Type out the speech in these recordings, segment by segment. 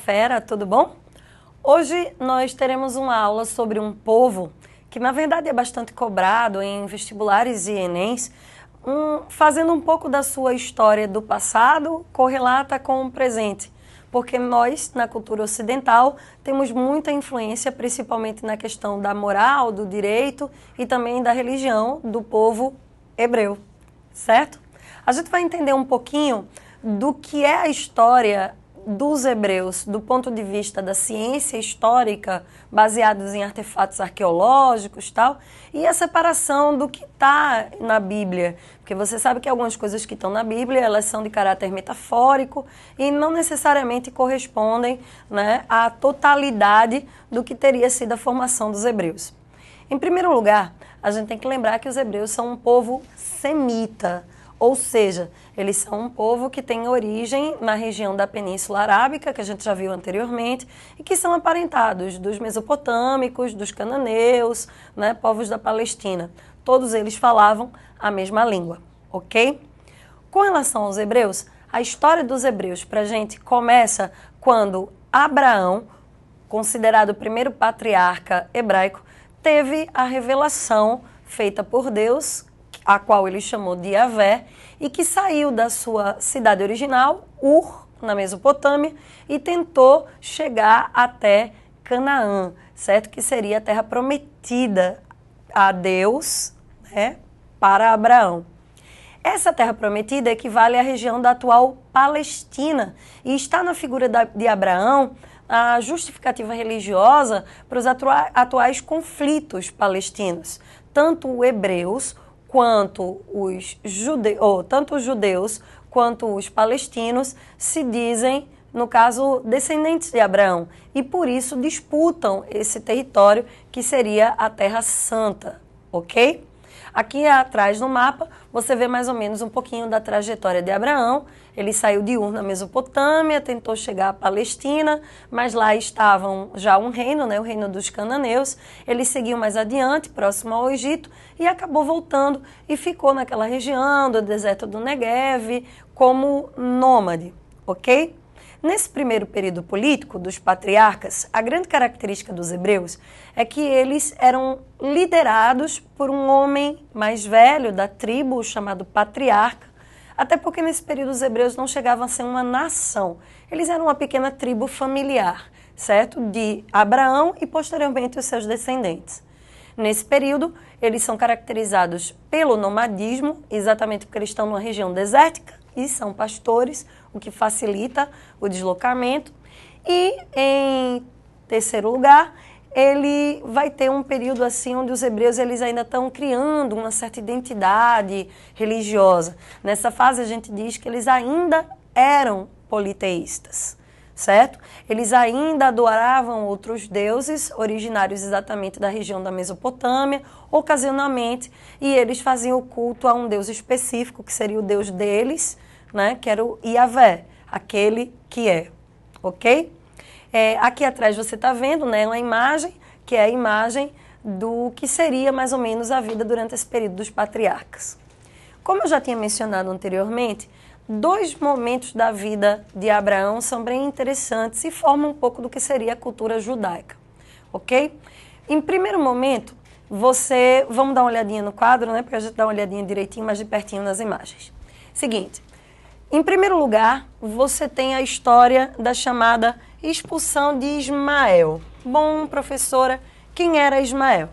fera, tudo bom? Hoje nós teremos uma aula sobre um povo que na verdade é bastante cobrado em vestibulares e enems, fazendo um pouco da sua história do passado, correlata com o presente. Porque nós, na cultura ocidental, temos muita influência, principalmente na questão da moral, do direito e também da religião do povo hebreu, certo? A gente vai entender um pouquinho do que é a história dos hebreus, do ponto de vista da ciência histórica, baseados em artefatos arqueológicos e tal, e a separação do que está na Bíblia. Porque você sabe que algumas coisas que estão na Bíblia, elas são de caráter metafórico e não necessariamente correspondem, né, à totalidade do que teria sido a formação dos hebreus. Em primeiro lugar, a gente tem que lembrar que os hebreus são um povo semita, ou seja, eles são um povo que tem origem na região da Península Arábica, que a gente já viu anteriormente, e que são aparentados dos mesopotâmicos, dos cananeus, né, povos da Palestina. Todos eles falavam a mesma língua, ok? Com relação aos hebreus, a história dos hebreus para a gente começa quando Abraão, considerado o primeiro patriarca hebraico, teve a revelação feita por Deus, a qual ele chamou de Yavé, e que saiu da sua cidade original, Ur, na Mesopotâmia, e tentou chegar até Canaã, certo? Que seria a terra prometida a Deus, né, para Abraão. Essa terra prometida equivale à região da atual Palestina e está na figura de Abraão a justificativa religiosa para os atuais conflitos palestinos, tanto hebreus quanto tanto os judeus quanto os palestinos se dizem, no caso, descendentes de Abraão, e por isso disputam esse território que seria a Terra Santa, ok? Aqui atrás no mapa você vê mais ou menos um pouquinho da trajetória de Abraão. Ele saiu de Ur, na Mesopotâmia, tentou chegar à Palestina, mas lá estavam já um reino, né, o reino dos cananeus. Ele seguiu mais adiante, próximo ao Egito, e acabou voltando e ficou naquela região do deserto do Negev como nômade, ok? Nesse primeiro período político dos patriarcas, a grande característica dos hebreus é que eles eram liderados por um homem mais velho da tribo, chamado patriarca, até porque nesse período os hebreus não chegavam a ser uma nação. Eles eram uma pequena tribo familiar, certo? De Abraão e posteriormente os seus descendentes. Nesse período, eles são caracterizados pelo nomadismo, exatamente porque eles estão numa região desértica e são pastores, o que facilita o deslocamento. E, em terceiro lugar, ele vai ter um período assim onde os hebreus eles ainda estão criando uma certa identidade religiosa. Nessa fase a gente diz que eles ainda eram politeístas, certo? Eles ainda adoravam outros deuses originários exatamente da região da Mesopotâmia, ocasionalmente, e eles faziam o culto a um deus específico, que seria o deus deles, né, que era o Yavé, aquele que é, ok? Aqui atrás você está vendo, né, uma imagem, que é a imagem do que seria mais ou menos a vida durante esse período dos patriarcas. Como eu já tinha mencionado anteriormente, dois momentos da vida de Abraão são bem interessantes e formam um pouco do que seria a cultura judaica, ok? Em primeiro momento, vamos dar uma olhadinha no quadro, né, para a gente dar uma olhadinha direitinho, mais de pertinho nas imagens. Seguinte, em primeiro lugar, você tem a história da chamada expulsão de Ismael. Bom, professora, quem era Ismael?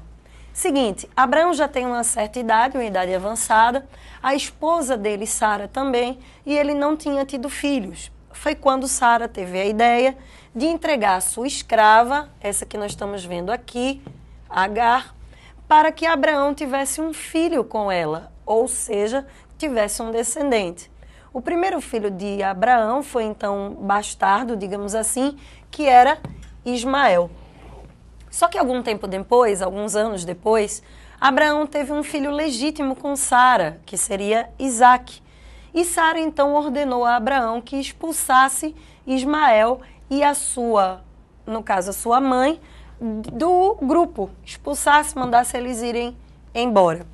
Seguinte, Abraão já tem uma certa idade, uma idade avançada, a esposa dele, Sara, também, e ele não tinha tido filhos. Foi quando Sara teve a ideia de entregar a sua escrava, essa que nós estamos vendo aqui, Agar, para que Abraão tivesse um filho com ela, ou seja, tivesse um descendente. O primeiro filho de Abraão foi então bastardo, digamos assim, que era Ismael. Só que algum tempo depois, alguns anos depois, Abraão teve um filho legítimo com Sara, que seria Isaque. E Sara então ordenou a Abraão que expulsasse Ismael e no caso a sua mãe, do grupo. Expulsasse, mandasse eles irem embora.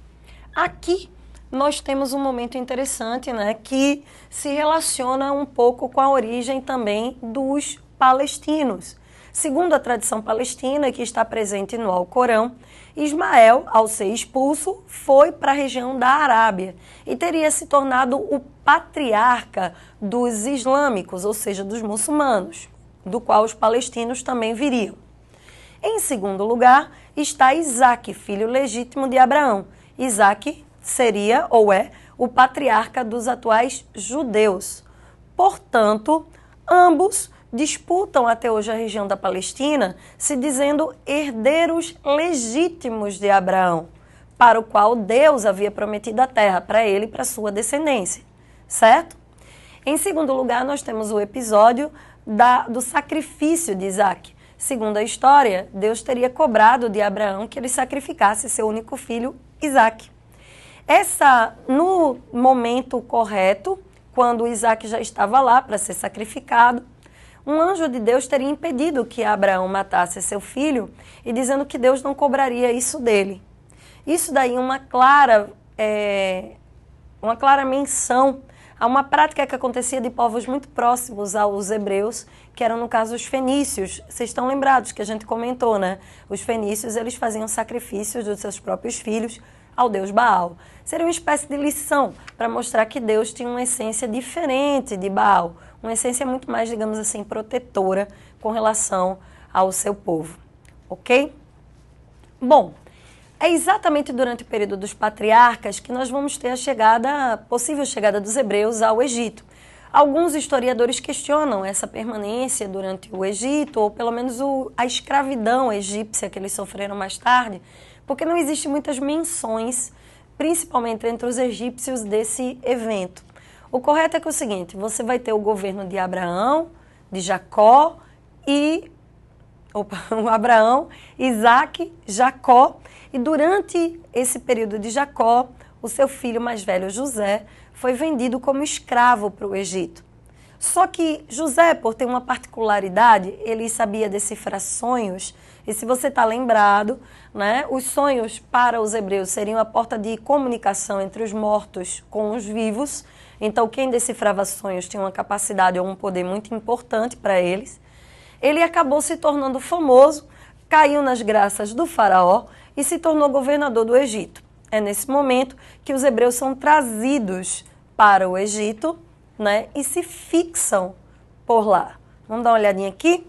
Aqui nós temos um momento interessante, né, que se relaciona um pouco com a origem também dos palestinos. Segundo a tradição palestina, que está presente no Alcorão, Ismael, ao ser expulso, foi para a região da Arábia e teria se tornado o patriarca dos islâmicos, ou seja, dos muçulmanos, do qual os palestinos também viriam. Em segundo lugar, está Isaque, filho legítimo de Abraão. Isaque seria ou é o patriarca dos atuais judeus. Portanto, ambos disputam até hoje a região da Palestina, se dizendo herdeiros legítimos de Abraão, para o qual Deus havia prometido a terra para ele e para sua descendência, certo? Em segundo lugar, nós temos o episódio do sacrifício de Isaque. Segundo a história, Deus teria cobrado de Abraão que ele sacrificasse seu único filho, Isaque. No momento correto, quando Isaque já estava lá para ser sacrificado, um anjo de Deus teria impedido que Abraão matasse seu filho e dizendo que Deus não cobraria isso dele. Isso daí é uma clara menção a uma prática que acontecia de povos muito próximos aos hebreus, que eram, no caso, os fenícios. Vocês estão lembrados que a gente comentou, né? Os fenícios, eles faziam sacrifícios dos seus próprios filhos ao deus Baal. Seria uma espécie de lição para mostrar que Deus tinha uma essência diferente de Baal, uma essência muito mais, digamos assim, protetora com relação ao seu povo, ok? Bom, é exatamente durante o período dos patriarcas que nós vamos ter a possível chegada dos hebreus ao Egito. Alguns historiadores questionam essa permanência durante o Egito, ou pelo menos a escravidão egípcia que eles sofreram mais tarde, porque não existem muitas menções, principalmente entre os egípcios, desse evento. O correto é que é o seguinte, você vai ter o governo de Abraão, de Jacó Abraão, Isaque, Jacó, e durante esse período de Jacó, o seu filho mais velho, José, foi vendido como escravo para o Egito. Só que José, por ter uma particularidade, ele sabia decifrar sonhos, e se você está lembrado, né, os sonhos para os hebreus seriam a porta de comunicação entre os mortos com os vivos. Então, quem decifrava sonhos tinha uma capacidade ou um poder muito importante para eles. Ele acabou se tornando famoso, caiu nas graças do faraó e se tornou governador do Egito. É nesse momento que os hebreus são trazidos para o Egito, né, e se fixam por lá. Vamos dar uma olhadinha aqui?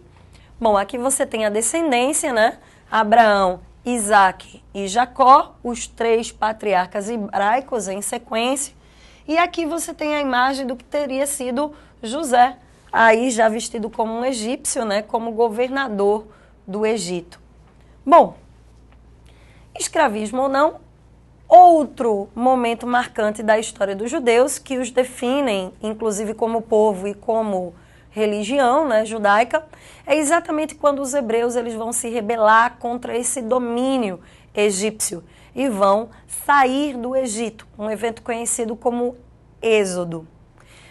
Bom, aqui você tem a descendência, né? Abraão, Isaque e Jacó, os três patriarcas hebraicos em sequência. E aqui você tem a imagem do que teria sido José, aí já vestido como um egípcio, né? Como governador do Egito. Bom, escravismo ou não, outro momento marcante da história dos judeus, que os definem, inclusive como povo e como religião, né, judaica, é exatamente quando os hebreus eles vão se rebelar contra esse domínio egípcio e vão sair do Egito, um evento conhecido como Êxodo.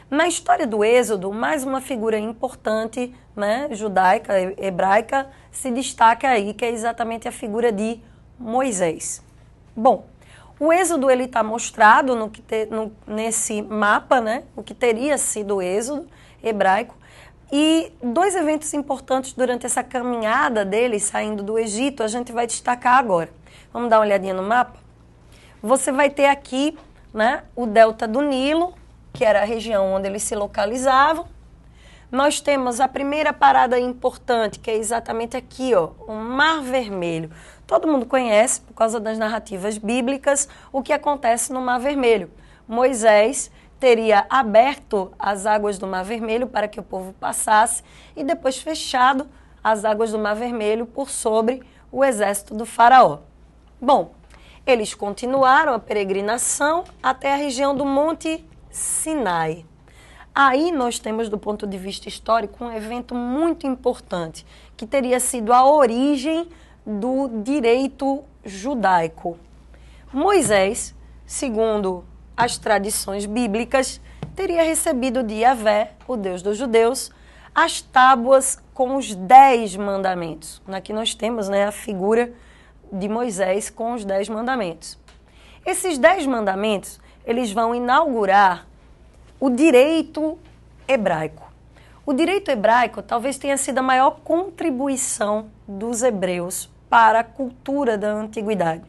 Na história do Êxodo, mais uma figura importante, né, judaica, hebraica, se destaca aí, que é exatamente a figura de Moisés. Bom, o Êxodo ele está mostrado nesse mapa, né, o que teria sido o Êxodo hebraico. E dois eventos importantes durante essa caminhada deles saindo do Egito, a gente vai destacar agora. Vamos dar uma olhadinha no mapa? Você vai ter aqui, né, o delta do Nilo, que era a região onde eles se localizavam. Nós temos a primeira parada importante, que é exatamente aqui, ó, o Mar Vermelho. Todo mundo conhece, por causa das narrativas bíblicas, o que acontece no Mar Vermelho. Moisés teria aberto as águas do Mar Vermelho para que o povo passasse e depois fechado as águas do Mar Vermelho por sobre o exército do faraó. Bom, eles continuaram a peregrinação até a região do Monte Sinai. Aí nós temos, do ponto de vista histórico, um evento muito importante, que teria sido a origem do direito judaico. Moisés, segundo as tradições bíblicas, teria recebido de Yahvé, o Deus dos judeus, as tábuas com os 10 mandamentos. Aqui nós temos, né, a figura de Moisés com os 10 mandamentos. Esses 10 mandamentos, eles vão inaugurar o direito hebraico. O direito hebraico talvez tenha sido a maior contribuição dos hebreus para a cultura da antiguidade.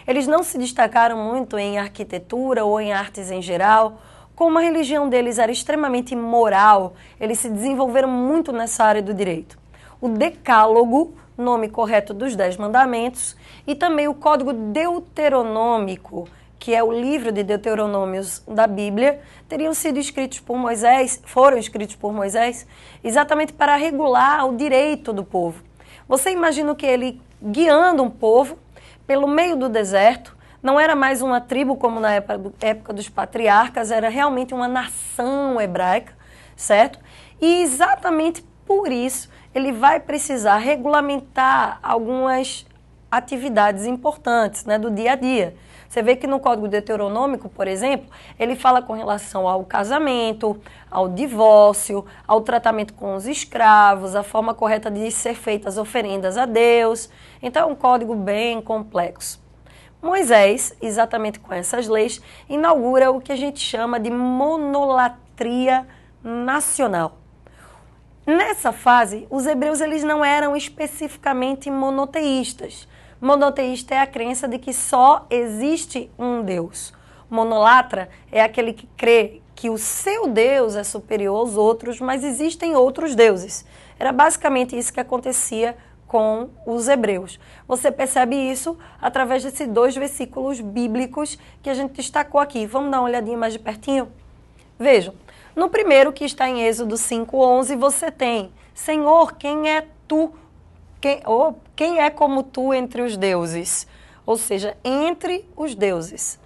Eles não se destacaram muito em arquitetura ou em artes em geral. Como a religião deles era extremamente moral, eles se desenvolveram muito nessa área do direito. O Decálogo, nome correto dos 10 mandamentos, e também o Código Deuteronômico, que é o livro de Deuteronômios da Bíblia, foram escritos por Moisés, exatamente para regular o direito do povo. Você imagina que ele, guiando um povo pelo meio do deserto, não era mais uma tribo como na época dos patriarcas, era realmente uma nação hebraica, certo? E exatamente por isso ele vai precisar regulamentar algumas atividades importantes, né, do dia a dia. Você vê que no Código Deuteronômico, por exemplo, ele fala com relação ao casamento, ao divórcio, ao tratamento com os escravos, a forma correta de ser feitas oferendas a Deus. Então é um código bem complexo. Moisés, exatamente com essas leis, inaugura o que a gente chama de monolatria nacional. Nessa fase, os hebreus eles não eram especificamente monoteístas. Monoteísta é a crença de que só existe um Deus. Monolatra é aquele que crê que o seu Deus é superior aos outros, mas existem outros deuses. Era basicamente isso que acontecia com os hebreus. Você percebe isso através desses 2 versículos bíblicos que a gente destacou aqui. Vamos dar uma olhadinha mais de pertinho? Vejam, no primeiro, que está em Êxodo 5:11, você tem: Senhor, quem é tu? Quem é como tu entre os deuses? Ou seja, entre os deuses.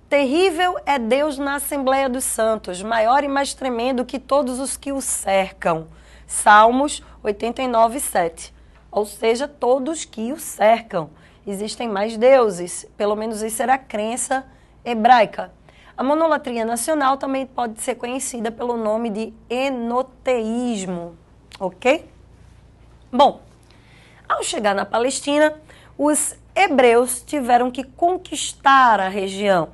Terrível é Deus na Assembleia dos Santos, maior e mais tremendo que todos os que o cercam. Salmos 89:7. Ou seja, todos que o cercam. Existem mais deuses, pelo menos isso era a crença hebraica. A monolatria nacional também pode ser conhecida pelo nome de enoteísmo, ok? Bom, ao chegar na Palestina, os hebreus tiveram que conquistar a região.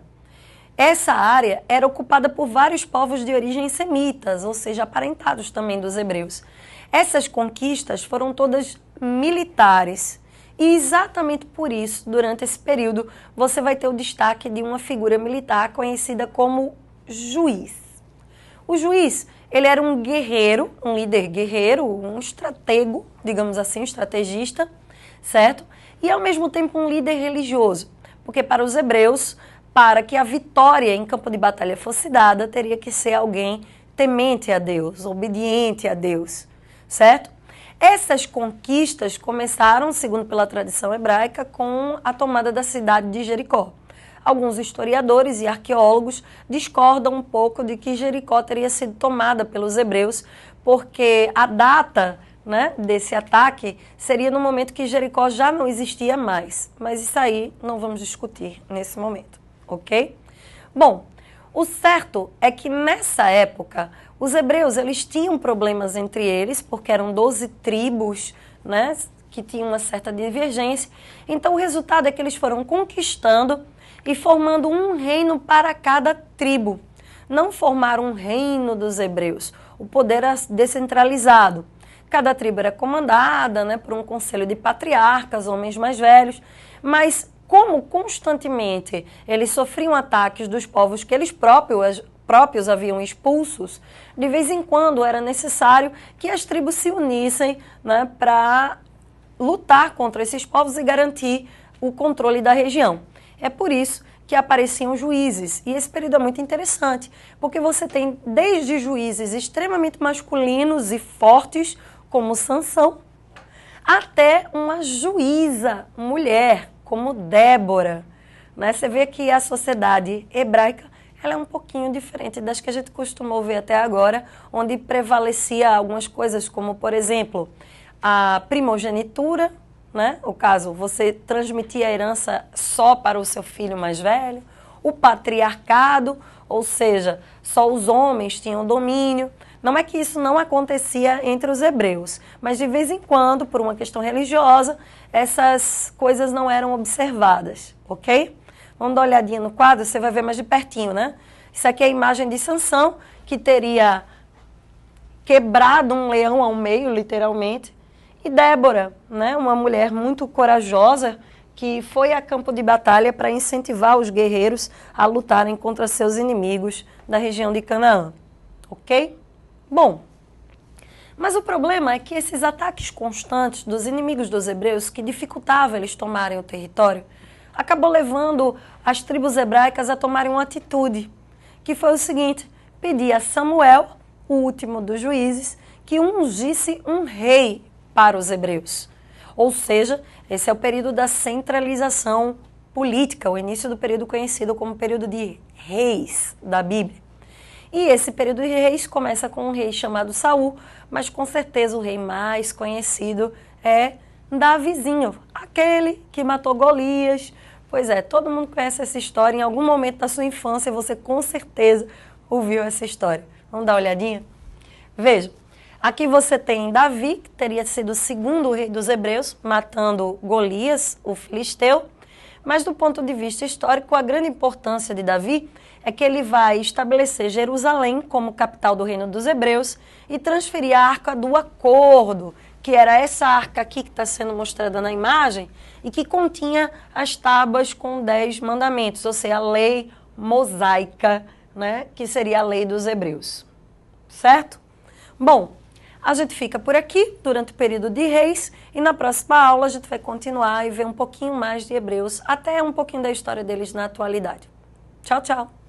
Essa área era ocupada por vários povos de origem semitas, ou seja, aparentados também dos hebreus. Essas conquistas foram todas militares. E exatamente por isso, durante esse período, você vai ter o destaque de uma figura militar conhecida como juiz. O juiz, ele era um guerreiro, um líder guerreiro, um estratego, digamos assim, um estrategista, certo? E ao mesmo tempo um líder religioso, porque para os hebreus, para que a vitória em campo de batalha fosse dada, teria que ser alguém temente a Deus, obediente a Deus, certo? Essas conquistas começaram, segundo pela tradição hebraica, com a tomada da cidade de Jericó. Alguns historiadores e arqueólogos discordam um pouco de que Jericó teria sido tomada pelos hebreus, porque a data, né, desse ataque seria no momento que Jericó já não existia mais. Mas isso aí não vamos discutir nesse momento, ok? Bom, o certo é que nessa época os hebreus eles tinham problemas entre eles, porque eram 12 tribos, né, que tinham uma certa divergência. Então o resultado é que eles foram conquistando e formando um reino para cada tribo. Não formaram um reino dos hebreus. O poder era descentralizado. Cada tribo era comandada, né, por um conselho de patriarcas, homens mais velhos, mas como constantemente eles sofriam ataques dos povos que eles próprios haviam expulsos, de vez em quando era necessário que as tribos se unissem, né, para lutar contra esses povos e garantir o controle da região. É por isso que apareciam juízes. E esse período é muito interessante, porque você tem desde juízes extremamente masculinos e fortes, como Sansão, até uma juíza mulher, como Débora. Né? Você vê que a sociedade hebraica ela é um pouquinho diferente das que a gente costumou ver até agora, onde prevalecia algumas coisas como, por exemplo, a primogenitura, né? O caso, você transmitia a herança só para o seu filho mais velho, o patriarcado, ou seja, só os homens tinham domínio. Não é que isso não acontecia entre os hebreus, mas de vez em quando, por uma questão religiosa, essas coisas não eram observadas, ok? Vamos dar uma olhadinha no quadro, você vai ver mais de pertinho, né? Isso aqui é a imagem de Sansão, que teria quebrado um leão ao meio, literalmente. E Débora, né, uma mulher muito corajosa, que foi a campo de batalha para incentivar os guerreiros a lutarem contra seus inimigos da região de Canaã. Ok? Bom, mas o problema é que esses ataques constantes dos inimigos dos hebreus, que dificultavam eles tomarem o território, acabou levando as tribos hebraicas a tomarem uma atitude, que foi o seguinte: pedir a Samuel, o último dos juízes, que ungisse um rei para os hebreus. Ou seja, esse é o período da centralização política, o início do período conhecido como período de reis da Bíblia. E esse período de reis começa com um rei chamado Saul, mas com certeza o rei mais conhecido é Davizinho, aquele que matou Golias. Pois é, todo mundo conhece essa história, em algum momento da sua infância você com certeza ouviu essa história. Vamos dar uma olhadinha? Veja, aqui você tem Davi, que teria sido o segundo rei dos hebreus, matando Golias, o filisteu. Mas do ponto de vista histórico, a grande importância de Davi é que ele vai estabelecer Jerusalém como capital do reino dos hebreus e transferir a Arca do Acordo, que era essa arca aqui que está sendo mostrada na imagem e que continha as tábuas com 10 mandamentos, ou seja, a lei mosaica, né, que seria a lei dos hebreus. Certo? Bom, a gente fica por aqui durante o período de reis e na próxima aula a gente vai continuar e ver um pouquinho mais de hebreus, até um pouquinho da história deles na atualidade. Tchau, tchau!